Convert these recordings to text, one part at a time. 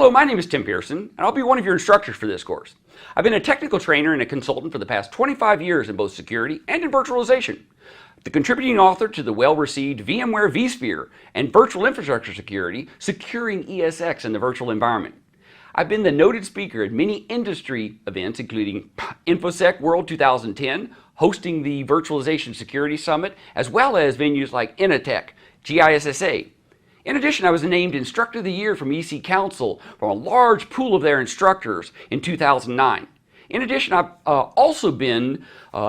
Hello, my name is Tim Pearson, and I'll be one of your instructors for this course. I've been a technical trainer and a consultant for the past 25 years in both security and in virtualization. The contributing author to the well-received VMware vSphere and Virtual Infrastructure Security, Securing ESX in the Virtual Environment. I've been the noted speaker at many industry events, including InfoSec World 2010, hosting the Virtualization Security Summit, as well as venues like Initech, GISSA. In addition, I was named Instructor of the Year from EC Council from a large pool of their instructors in 2009. In addition, I've also been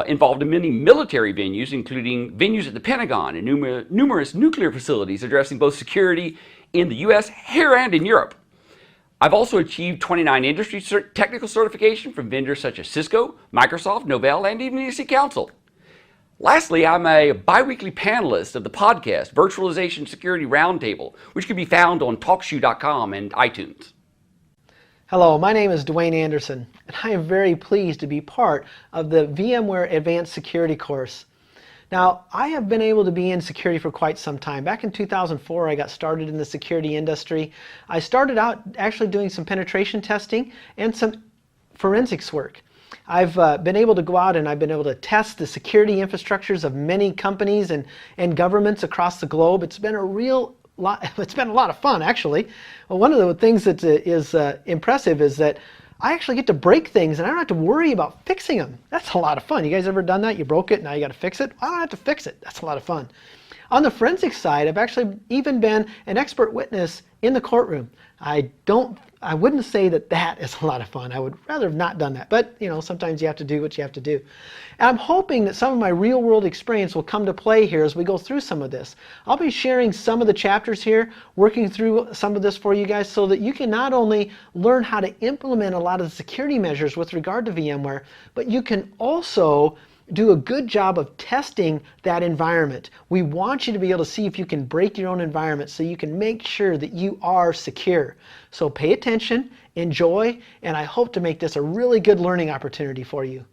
involved in many military venues, including venues at the Pentagon and numerous nuclear facilities addressing both security in the U.S., here, and in Europe. I've also achieved 29 industry technical certification from vendors such as Cisco, Microsoft, Novell, and even EC Council. Lastly, I'm a bi-weekly panelist of the podcast Virtualization Security Roundtable, which can be found on TalkShoe.com and iTunes. Hello, my name is Dwayne Anderson, and I am very pleased to be part of the VMware Advanced Security course. Now, I have been able to be in security for quite some time. Back in 2004, I got started in the security industry. I started out actually doing some penetration testing and some forensics work. I've been able to go out and I've been able to test the security infrastructures of many companies and governments across the globe. It's been a lot of fun, actually. Well, one of the things that is impressive is that I actually get to break things and I don't have to worry about fixing them. That's a lot of fun. You guys ever done that? You broke it, now you got to fix it? I don't have to fix it. That's a lot of fun. On the forensic side, I've actually even been an expert witness in the courtroom. I wouldn't say that is a lot of fun. I would rather have not done that. But, sometimes you have to do what you have to do. And I'm hoping that some of my real world experience will come to play here as we go through some of this. I'll be sharing some of the chapters here, working through some of this for you guys so that you can not only learn how to implement a lot of the security measures with regard to VMware, but you can also do a good job of testing that environment. We want you to be able to see if you can break your own environment so you can make sure that you are secure. So pay attention, enjoy, and I hope to make this a really good learning opportunity for you.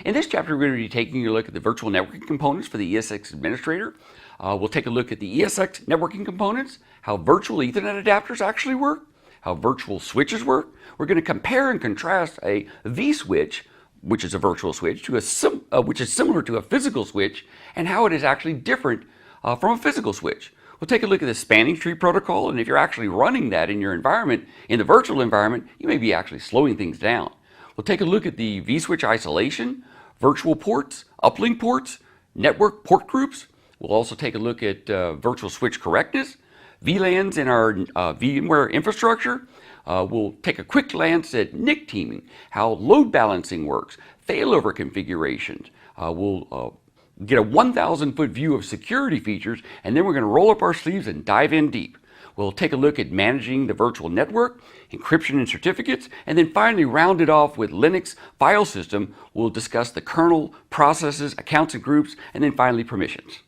In this chapter, we're going to be taking a look at the virtual networking components for the ESX administrator. We'll take a look at the ESX networking components, how virtual Ethernet adapters actually work, how virtual switches work. We're going to compare and contrast a vSwitch, which is a virtual switch, which is similar to a physical switch, and how it is actually different from a physical switch. We'll take a look at the spanning tree protocol, and if you're actually running that in your environment, in the virtual environment, you may be actually slowing things down. We'll take a look at the vSwitch isolation, virtual ports, uplink ports, network port groups. We'll also take a look at virtual switch correctness, VLANs in our VMware infrastructure. We'll take a quick glance at NIC teaming, how load balancing works, failover configurations. We'll get a 1,000-foot view of security features, and then we're going to roll up our sleeves and dive in deep. We'll take a look at managing the virtual network, encryption and certificates, and then finally round it off with Linux file system. We'll discuss the kernel, processes, accounts and groups, and then finally permissions.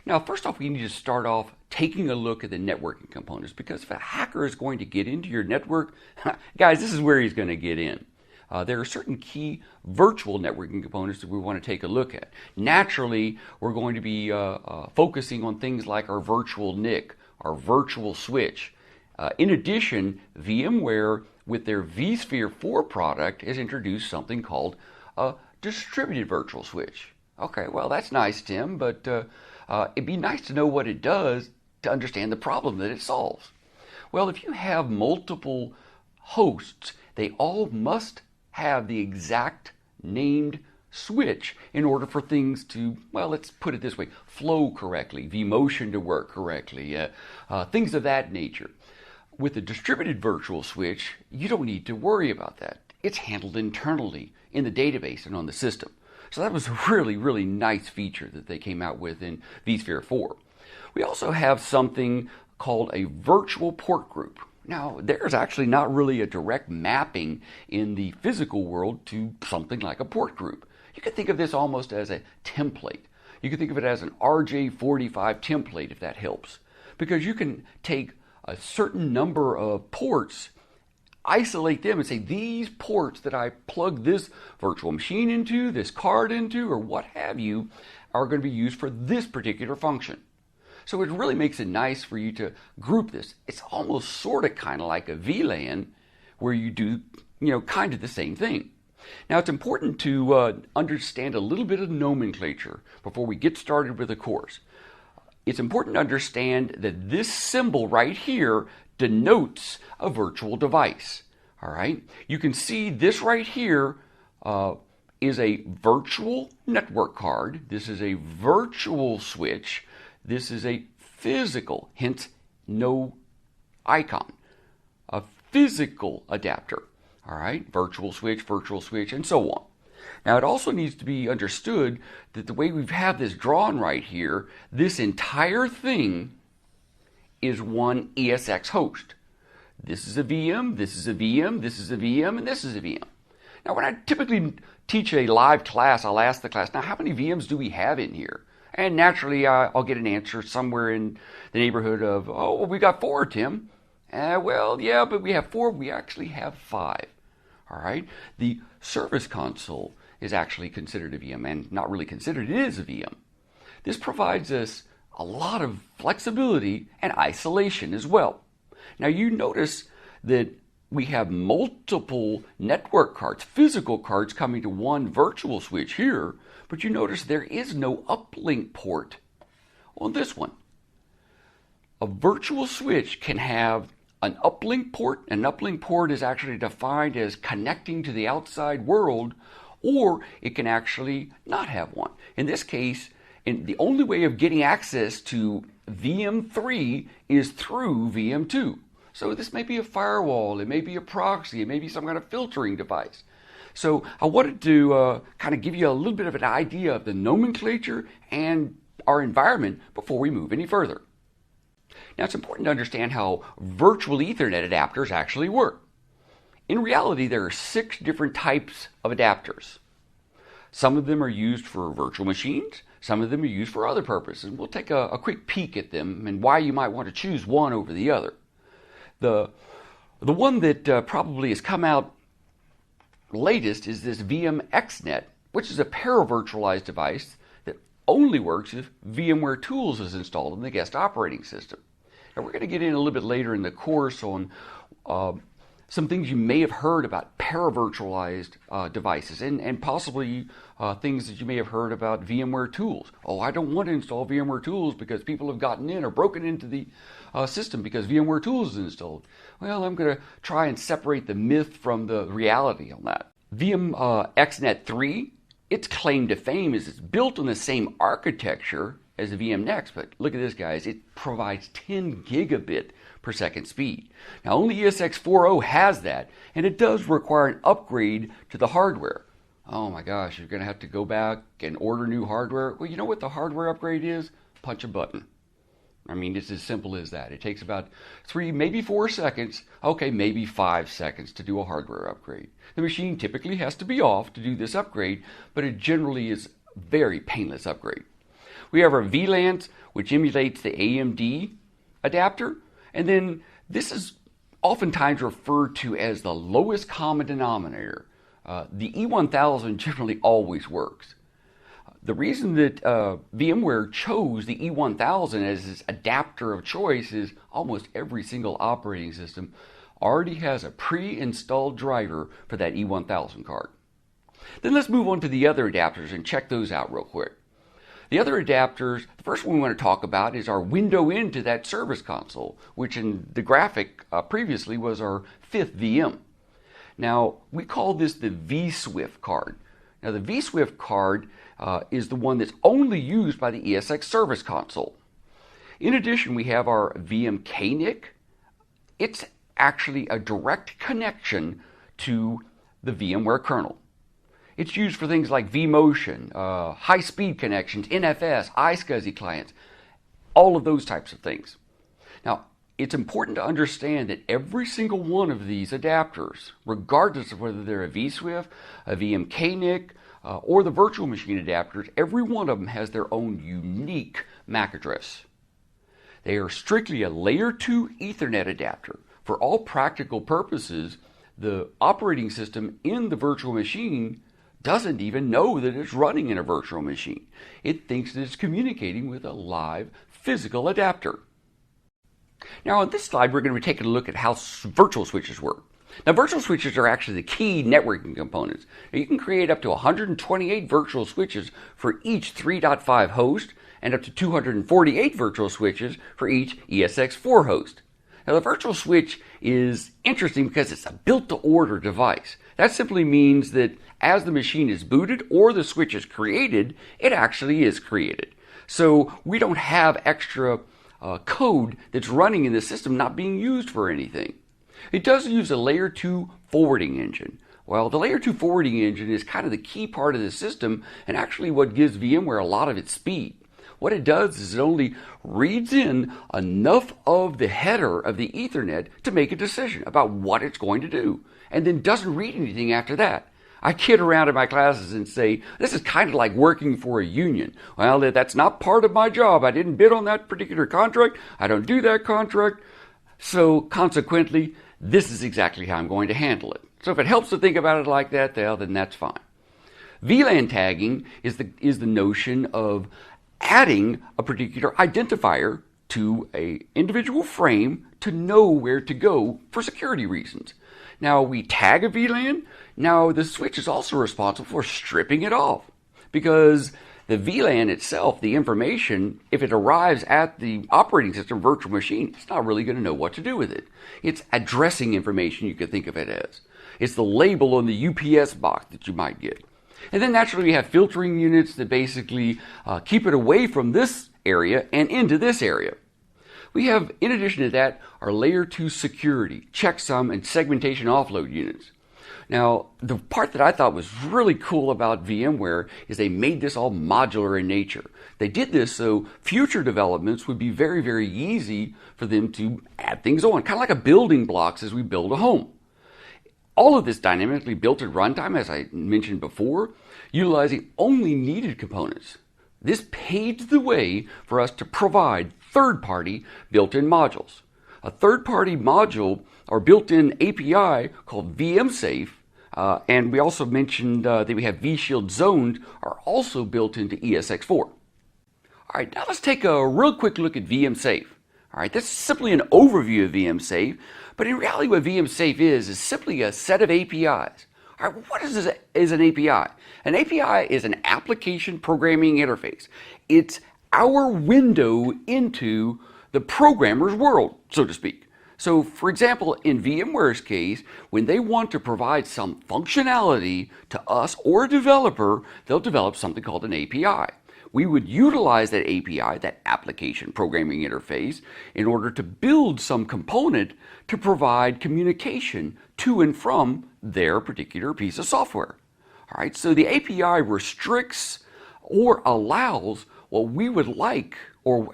Now, first off, we need to start off taking a look at the networking components, because if a hacker is going to get into your network, guys, this is where he's going to get in. There are certain key virtual networking components that we want to take a look at. Naturally, we're going to be focusing on things like our virtual NIC, our virtual switch. In addition, VMware, with their vSphere 4 product, has introduced something called a distributed virtual switch. Okay, well, that's nice, Tim, but it'd be nice to know what it does to understand the problem that it solves. Well, if you have multiple hosts, they all must have the exact named switch in order for things to, well, let's put it this way, flow correctly, vMotion to work correctly, things of that nature. With a distributed virtual switch, you don't need to worry about that. It's handled internally in the database and on the system. So that was a really, really nice feature that they came out with in vSphere 4. We also have something called a virtual port group. Now, there's actually not really a direct mapping in the physical world to something like a port group. You could think of this almost as a template. You could think of it as an RJ45 template, if that helps. Because you can take a certain number of ports, isolate them and say, these ports that I plug this virtual machine into, this card into, or what have you, are going to be used for this particular function. So it really makes it nice for you to group this. It's almost sort of kind of like a VLAN where you do, kind of the same thing. Now it's important to understand a little bit of nomenclature before we get started with the course. It's important to understand that this symbol right here denotes a virtual device. All right, you can see this right here is a virtual network card. This is a virtual switch. This is a physical, hence no icon, a physical adapter. All right, virtual switch, and so on. Now it also needs to be understood that the way we have this drawn right here, this entire thing is one ESX host. This is a VM, this is a VM, this is a VM, and this is a VM. Now when I typically teach a live class, I'll ask the class, now how many VMs do we have in here? And naturally I'll get an answer somewhere in the neighborhood of, oh, well, we got 4, Tim. Well, yeah, but we have 4, we actually have 5. All right, the service console is actually considered a VM, and not really considered, it is a VM. This provides us a lot of flexibility and isolation as well. Now you notice that we have multiple network cards, physical cards coming to one virtual switch here, but you notice there is no uplink port on this one. A virtual switch can have an uplink port. An uplink port is actually defined as connecting to the outside world, or it can actually not have one. In this case, the only way of getting access to VM3 is through VM2. So this may be a firewall, it may be a proxy, it may be some kind of filtering device. So I wanted to kind of give you a little bit of an idea of the nomenclature and our environment before we move any further. Now it's important to understand how virtual Ethernet adapters actually work. In reality, there are 6 different types of adapters. Some of them are used for virtual machines, some of them are used for other purposes. We'll take a quick peek at them and why you might want to choose one over the other. The one that probably has come out latest is this VMXNet, which is a para-virtualized device that only works if VMware Tools is installed in the guest operating system. Now we're going to get in a little bit later in the course on some things you may have heard about para-virtualized devices and possibly things that you may have heard about VMware Tools. Oh, I don't want to install VMware Tools because people have gotten in or broken into the system because VMware Tools is installed. Well, I'm going to try and separate the myth from the reality on that. VMXNet 3, its claim to fame is it's built on the same architecture as the VMNext, but look at this, guys. It provides 10 gigabit per second speed. Now, only ESX 4.0 has that, and it does require an upgrade to the hardware. Oh my gosh, you're going to have to go back and order new hardware. Well, you know what the hardware upgrade is? Punch a button. I mean, it's as simple as that. It takes about 3, maybe 4 seconds, okay, maybe 5 seconds to do a hardware upgrade. The machine typically has to be off to do this upgrade, but it generally is a very painless upgrade. We have our VLANs, which emulates the AMD adapter, and then this is oftentimes referred to as the lowest common denominator. The E1000 generally always works. The reason that VMware chose the E1000 as its adapter of choice is almost every single operating system already has a pre-installed driver for that E1000 card. Then let's move on to the other adapters and check those out real quick. The other adapters, the first one we want to talk about is our window into that service console, which in the graphic previously was our 5th VM. Now, we call this the vSwift card. Now, the vSwift card is the one that's only used by the ESX service console. In addition, we have our VMKNIC. It's actually a direct connection to the VMware kernel. It's used for things like vMotion, high-speed connections, NFS, iSCSI clients, all of those types of things. Now, it's important to understand that every single one of these adapters, regardless of whether they're a vSwift, a VMKNIC, or the virtual machine adapters, every one of them has their own unique MAC address. They are strictly a layer 2 Ethernet adapter. For all practical purposes, the operating system in the virtual machine doesn't even know that it's running in a virtual machine. It thinks that it's communicating with a live physical adapter. Now on this slide, we're going to be taking a look at how virtual switches work. Now virtual switches are actually the key networking components. Now, you can create up to 128 virtual switches for each 3.5 host and up to 248 virtual switches for each ESX4 host. Now the virtual switch is interesting because it's a built-to-order device. That simply means that as the machine is booted or the switch is created, it actually is created. So we don't have extra code that's running in the system not being used for anything. It does use a layer 2 forwarding engine. Well, the layer 2 forwarding engine is kind of the key part of the system and actually what gives VMware a lot of its speed. What it does is it only reads in enough of the header of the Ethernet to make a decision about what it's going to do, and then doesn't read anything after that. I kid around in my classes and say, this is kind of like working for a union. Well, that's not part of my job. I didn't bid on that particular contract. I don't do that contract. So consequently, this is exactly how I'm going to handle it. So if it helps to think about it like that, then that's fine. VLAN tagging is the notion of adding a particular identifier to an individual frame to know where to go for security reasons. Now we tag a VLAN. Now the switch is also responsible for stripping it off because the VLAN itself, the information, if it arrives at the operating system virtual machine, it's not really going to know what to do with it. It's addressing information, you could think of it as. It's the label on the UPS box that you might get. And then naturally we have filtering units that basically keep it away from this area and into this area. We have, in addition to that, our layer 2 security, checksum, and segmentation offload units. Now, the part that I thought was really cool about VMware is they made this all modular in nature. They did this so future developments would be very, very easy for them to add things on, kind of like a building blocks as we build a home. All of this dynamically built at runtime, as I mentioned before, utilizing only needed components. This paves the way for us to provide third-party built-in modules. A third-party module or built-in API called VMSafe, and we also mentioned that we have vShield zones are also built into ESX4. All right, now let's take a real quick look at VMSafe. All right, this is simply an overview of VMSafe, but in reality what VMSafe is simply a set of APIs. All right, what is an API? An API is an application programming interface. It's our window into the programmer's world, so to speak. So for example, in VMware's case, when they want to provide some functionality to us or a developer, they'll develop something called an API. We would utilize that API, that application programming interface, in order to build some component to provide communication to and from their particular piece of software. All right, so the API restricts or allows what we would like, or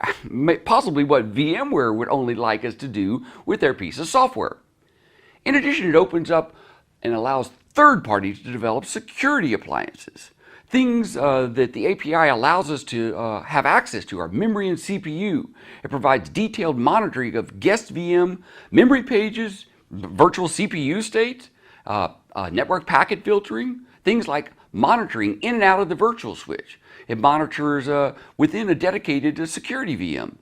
possibly what VMware would only like us to do with their piece of software. In addition, it opens up and allows third parties to develop security appliances. Things that the API allows us to have access to are memory and CPU. It provides detailed monitoring of guest VM, memory pages, virtual CPU states, network packet filtering, things like monitoring in and out of the virtual switch. It monitors within a dedicated security VM.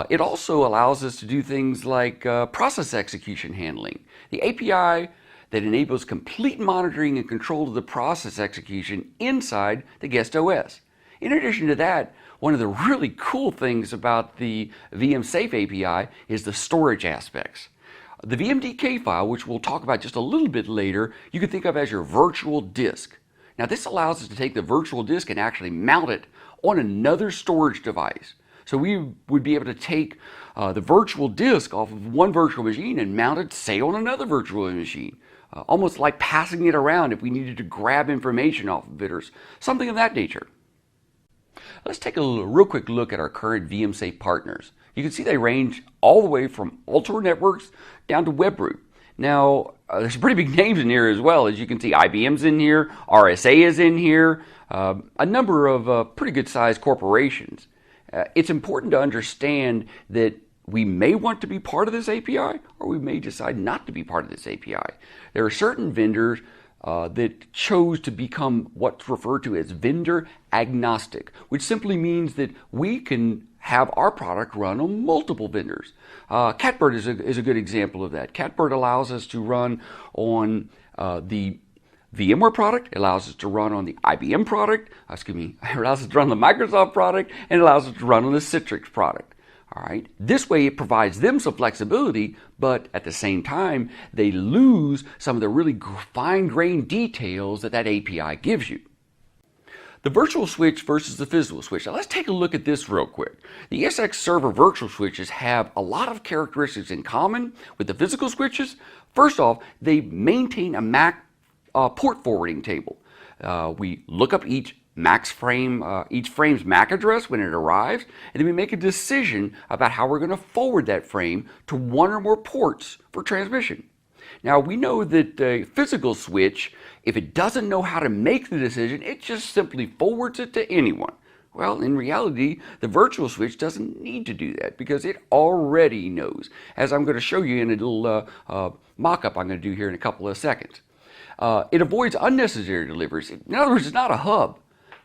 It also allows us to do things like process execution handling. The API that enables complete monitoring and control of the process execution inside the guest OS. In addition to that, one of the really cool things about the VMSafe API is the storage aspects. The VMDK file, which we'll talk about just a little bit later, you can think of as your virtual disk. Now this allows us to take the virtual disk and actually mount it on another storage device. So we would be able to take the virtual disk off of one virtual machine and mount it, say, on another virtual machine. Almost like passing it around if we needed to grab information off of it or something of that nature. Let's take a real quick look at our current VMSafe partners. You can see they range all the way from Altor Networks down to Webroot. Now, there's some pretty big names in here as well. As you can see, IBM's in here, RSA is in here, a number of pretty good sized corporations. It's important to understand that we may want to be part of this API, or we may decide not to be part of this API. There are certain vendors that chose to become what's referred to as vendor agnostic, which simply means that we can have our product run on multiple vendors. Catbird is a good example of that. Catbird allows us to run on the VMware product, it allows us to run on the IBM product, it allows us to run on the Microsoft product, and it allows us to run on the Citrix product. All right. This way it provides them some flexibility, but at the same time, they lose some of the really fine-grained details that API gives you. The virtual switch versus the physical switch. Now let's take a look at this real quick. The ESX server virtual switches have a lot of characteristics in common with the physical switches. First off, they maintain a MAC port forwarding table. We look up each frame's MAC address when it arrives, and then we make a decision about how we're going to forward that frame to one or more ports for transmission. Now we know that the physical switch, if it doesn't know how to make the decision, it just simply forwards it to anyone. Well, in reality, the virtual switch doesn't need to do that because it already knows, as I'm going to show you in a little mock-up I'm going to do here in a couple of seconds. It avoids unnecessary deliveries. In other words, it's not a hub.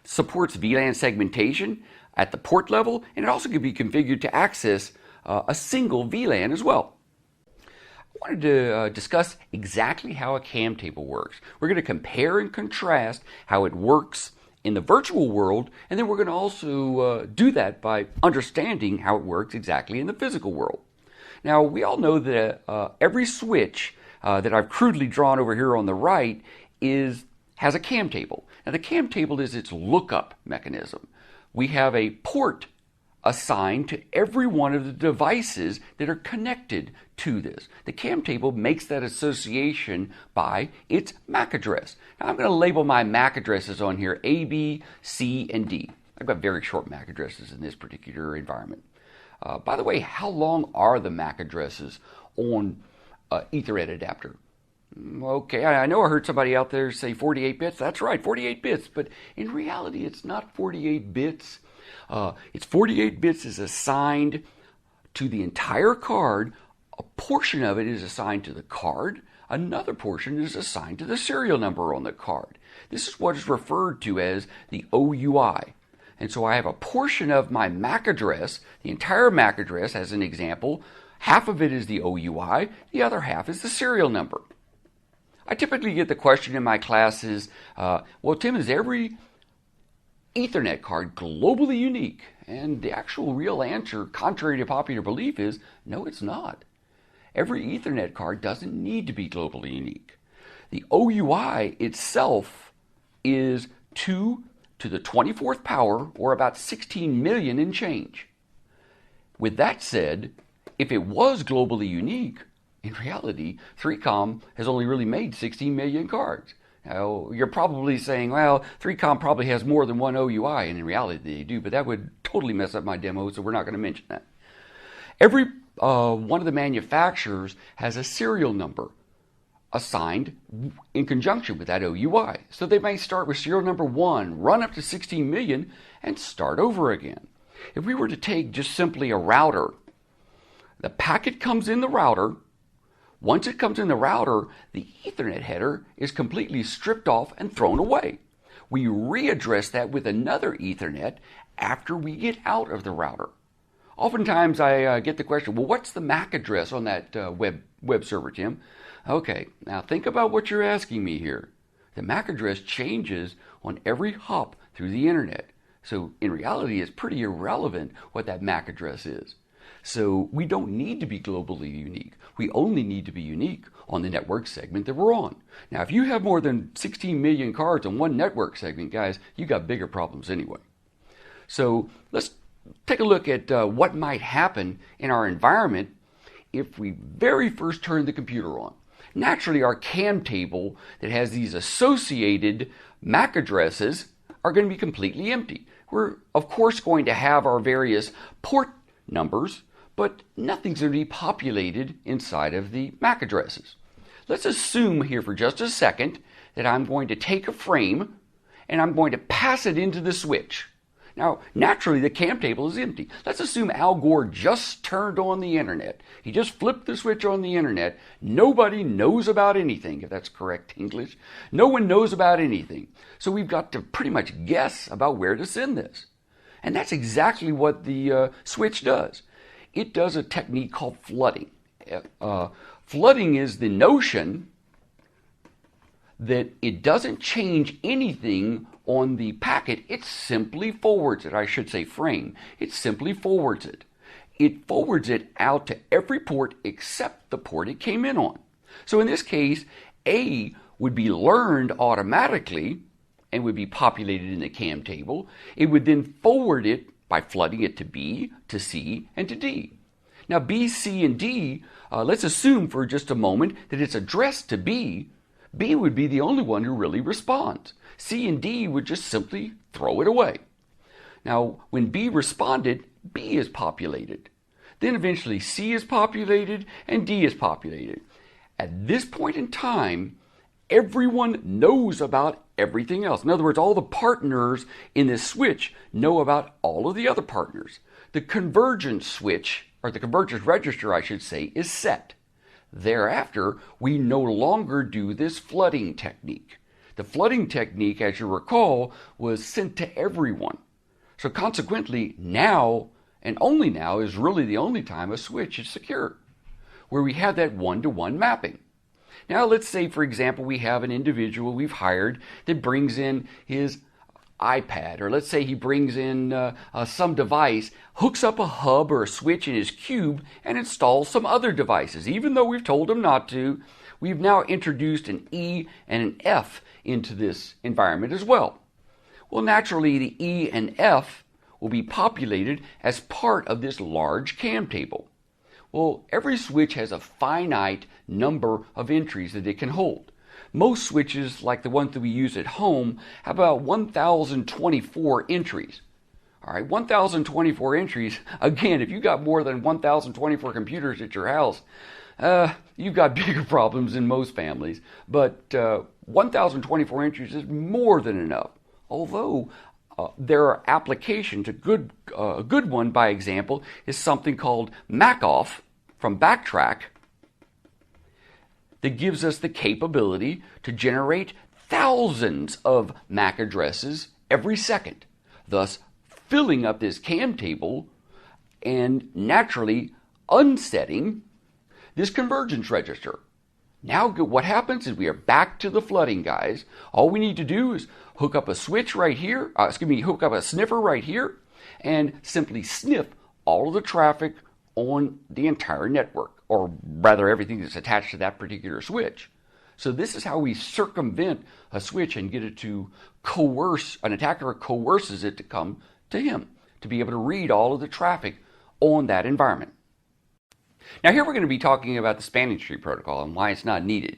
It supports VLAN segmentation at the port level, and it also can be configured to access a single VLAN as well. I wanted to discuss exactly how a CAM table works. We're going to compare and contrast how it works in the virtual world, and then we're going to also do that by understanding how it works exactly in the physical world. Now, we all know that every switch that I've crudely drawn over here on the right has a CAM table. Now the CAM table is its lookup mechanism. We have a port assigned to every one of the devices that are connected to this. The CAM table makes that association by its MAC address. Now I'm going to label my MAC addresses on here A, B, C, and D. I've got very short MAC addresses in this particular environment. By the way, how long are the MAC addresses on Ethernet adapter? Okay, I know I heard somebody out there say 48 bits. That's right, 48 bits. But in reality, it's not 48 bits. It's 48 bits is assigned to the entire card. A portion of it is assigned to the card. Another portion is assigned to the serial number on the card. This is what is referred to as the OUI. And so I have a portion of my MAC address, the entire MAC address as an example. Half of it is the OUI, the other half is the serial number. I typically get the question in my classes, well, Tim, is every Ethernet card globally unique? And the actual real answer, contrary to popular belief, is no, it's not. Every Ethernet card doesn't need to be globally unique. The OUI itself is 2 to the 24th power, or about 16 million in change. With that said, if it was globally unique, in reality, 3Com has only really made 16 million cards. Now, you're probably saying, well, 3Com probably has more than one OUI, and in reality they do, but that would totally mess up my demo, so we're not going to mention that. Every one of the manufacturers has a serial number assigned in conjunction with that OUI. So they may start with serial number 1, run up to 16 million, and start over again. If we were to take just simply a router, the packet comes in the router. Once it comes in the router, the Ethernet header is completely stripped off and thrown away. We readdress that with another Ethernet after we get out of the router. Oftentimes I get the question, well, what's the MAC address on that web server, Tim? Okay, now think about what you're asking me here. The MAC address changes on every hop through the internet. So in reality, it's pretty irrelevant what that MAC address is. So we don't need to be globally unique. We only need to be unique on the network segment that we're on. Now, if you have more than 16 million cards on one network segment, guys, you got bigger problems anyway. So let's take a look at what might happen in our environment if we very first turn the computer on. Naturally, our CAM table that has these associated MAC addresses are going to be completely empty. We're, of course, going to have our various port numbers, but nothing's going to be populated inside of the MAC addresses. Let's assume here for just a second that I'm going to take a frame and I'm going to pass it into the switch. Now, naturally, the cam table is empty. Let's assume Al Gore just turned on the internet. He just flipped the switch on the internet. Nobody knows about anything, if that's correct English. No one knows about anything. So we've got to pretty much guess about where to send this. And that's exactly what the switch does. It does a technique called flooding. Flooding is the notion that it doesn't change anything on the packet, it simply forwards it. I should say frame. It simply forwards it. It forwards it out to every port except the port it came in on. So in this case, A would be learned automatically and would be populated in the cam table. It would then forward it by flooding it to B, to C, and to D. Now B, C, and D, let's assume for just a moment that it's addressed to B. B would be the only one who really responds. C and D would just simply throw it away. Now, when B responded, B is populated. Then eventually C is populated and D is populated. At this point in time, everyone knows about everything else. In other words, all the partners in this switch know about all of the other partners. The convergence switch, or the convergence register, I should say, is set. Thereafter, we no longer do this flooding technique. The flooding technique, as you recall, was sent to everyone. So consequently, now, and only now, is really the only time a switch is secure, where we have that one-to-one mapping. Now let's say, for example, we have an individual we've hired that brings in his iPad, or let's say he brings in some device, hooks up a hub or a switch in his cube, and installs some other devices. Even though we've told him not to, we've now introduced an E and an F into this environment as well. Well, naturally, the E and F will be populated as part of this large cam table. Well, every switch has a finite number of entries that it can hold. Most switches, like the ones that we use at home, have about 1,024 entries. All right, 1,024 entries. Again, if you got more than 1,024 computers at your house, you've got bigger problems in most families. But 1,024 entries is more than enough. Although there are applications. A good one, by example, is something called MacOff from Backtrack, that gives us the capability to generate thousands of MAC addresses every second, thus filling up this cam table and naturally unsetting this convergence register. Now what happens is we are back to the flooding, guys. All we need to do is hook up a switch right here, hook up a sniffer right here, and simply sniff all of the traffic on the entire network, or rather everything that's attached to that particular switch. So this is how we circumvent a switch and get it to coerce, an attacker coerces it to come to him, to be able to read all of the traffic on that environment. Now here we're going to be talking about the spanning tree protocol and why it's not needed.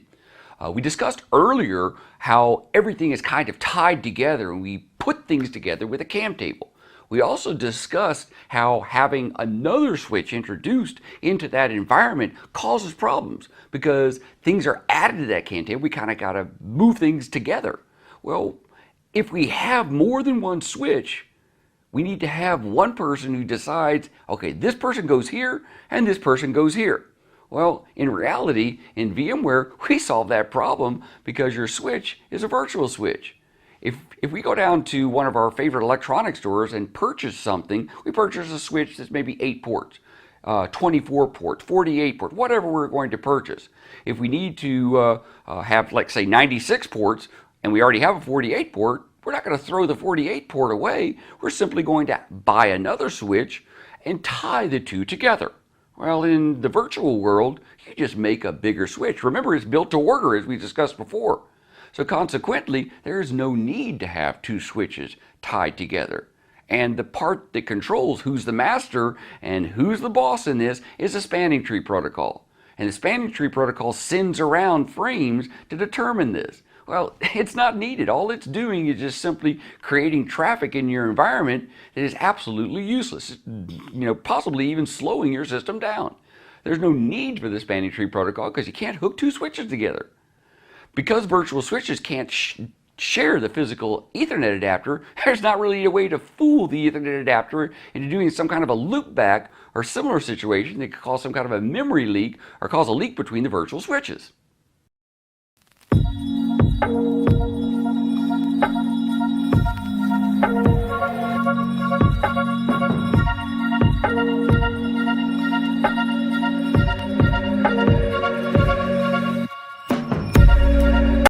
We discussed earlier how everything is kind of tied together and we put things together with a cam table. We also discussed how having another switch introduced into that environment causes problems because things are added to that cam table. We kind of got to move things together. Well, if we have more than one switch, we need to have one person who decides, okay, this person goes here and this person goes here. Well, in reality, in VMware, we solve that problem because your switch is a virtual switch. If we go down to one of our favorite electronics stores and purchase something, we purchase a switch that's maybe 8 ports, 24 ports, 48 ports, whatever we're going to purchase. If we need to have, like, say, 96 ports, and we already have a 48 port, we're not going to throw the 48 port away. We're simply going to buy another switch and tie the two together. Well, in the virtual world, you just make a bigger switch. Remember, it's built to order, as we discussed before. So consequently, there is no need to have two switches tied together. And the part that controls who's the master and who's the boss in this is the spanning tree protocol. And the spanning tree protocol sends around frames to determine this. Well, it's not needed. All it's doing is just simply creating traffic in your environment that is absolutely useless, possibly even slowing your system down. There's no need for the spanning tree protocol because you can't hook two switches together. Because virtual switches can't share the physical Ethernet adapter, there's not really a way to fool the Ethernet adapter into doing some kind of a loopback or similar situation that could cause some kind of a memory leak or cause a leak between the virtual switches.